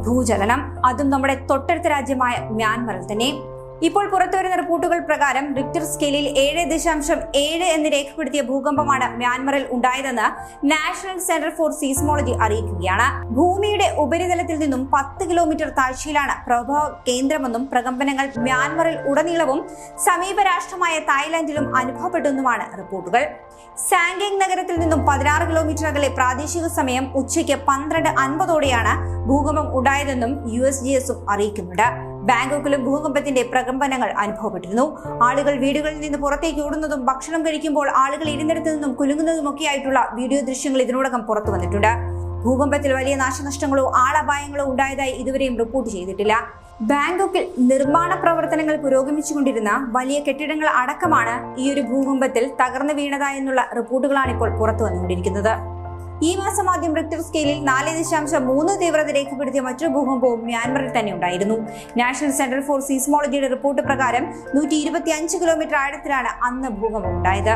ഭൂചലനം, അതും നമ്മുടെ തൊട്ടടുത്ത രാജ്യമായ മ്യാൻമറിൽ തന്നെ. ഇപ്പോൾ പുറത്തുവരുന്ന റിപ്പോർട്ടുകൾ പ്രകാരം റിക്ടർ സ്കെയിലിൽ 7.7 എന്ന് രേഖപ്പെടുത്തിയ ഭൂകമ്പമാണ് മ്യാൻമറിൽ ഉണ്ടായതെന്ന് നാഷണൽ സെന്റർ ഫോർ സീസ്മോളജി അറിയിക്കുകയാണ്. ഭൂമിയുടെ ഉപരിതലത്തിൽ നിന്നും 10 കിലോമീറ്റർ താഴ്ചയിലാണ് പ്രഭവ കേന്ദ്രമെന്നും പ്രകമ്പനങ്ങൾ മ്യാൻമറിൽ ഉടനീളവും സമീപ രാഷ്ട്രമായ തായ്ലാന്റിലും അനുഭവപ്പെട്ടെന്നുമാണ് റിപ്പോർട്ടുകൾ. സാങ്കേങ് നഗരത്തിൽ നിന്നും 16 കിലോമീറ്റർ അകലെ പ്രാദേശിക സമയം ഉച്ചയ്ക്ക് 12:50ഓടെയാണ് ഭൂകമ്പം ഉണ്ടായതെന്നും USGSും അറിയിക്കുന്നുണ്ട്. ബാങ്കോക്കിലും ഭൂകമ്പത്തിന്റെ പ്രകമ്പനങ്ങൾ അനുഭവപ്പെട്ടിരുന്നു. ആളുകൾ വീടുകളിൽ നിന്ന് പുറത്തേക്ക് ഓടുന്നതും ഭക്ഷണം കഴിക്കുമ്പോൾ ആളുകൾ ഇരുന്നിടത്തു നിന്നും കുലുങ്ങുന്നതുമൊക്കെയായിട്ടുള്ള വീഡിയോ ദൃശ്യങ്ങൾ ഇതിനോടകം പുറത്തു വന്നിട്ടുണ്ട്. ഭൂകമ്പത്തിൽ വലിയ നാശനഷ്ടങ്ങളോ ആളപായങ്ങളോ ഉണ്ടായതായി ഇതുവരെയും റിപ്പോർട്ട് ചെയ്തിട്ടില്ല. ബാങ്കോക്കിൽ നിർമ്മാണ പ്രവർത്തനങ്ങൾ പുരോഗമിച്ചുകൊണ്ടിരുന്ന വലിയ കെട്ടിടങ്ങൾ അടക്കമാണ് ഈ ഒരു ഭൂകമ്പത്തിൽ തകർന്നു വീണതായെന്നുള്ള റിപ്പോർട്ടുകളാണ് ഇപ്പോൾ പുറത്തു വന്നുകൊണ്ടിരിക്കുന്നത്. ഈ മാസം ആദ്യം റിക്ടർ സ്കെയിലിൽ 4.3 തീവ്രത രേഖപ്പെടുത്തിയ മറ്റൊരു ഭൂകമ്പവും മ്യാൻമറിൽ തന്നെ ഉണ്ടായിരുന്നു. നാഷണൽ സെന്റർ ഫോർ സീസ്മോളജിയുടെ റിപ്പോർട്ട് പ്രകാരം 125 കിലോമീറ്റർ ആഴത്തിലാണ് അന്ന് ഭൂകമ്പം ഉണ്ടായത്.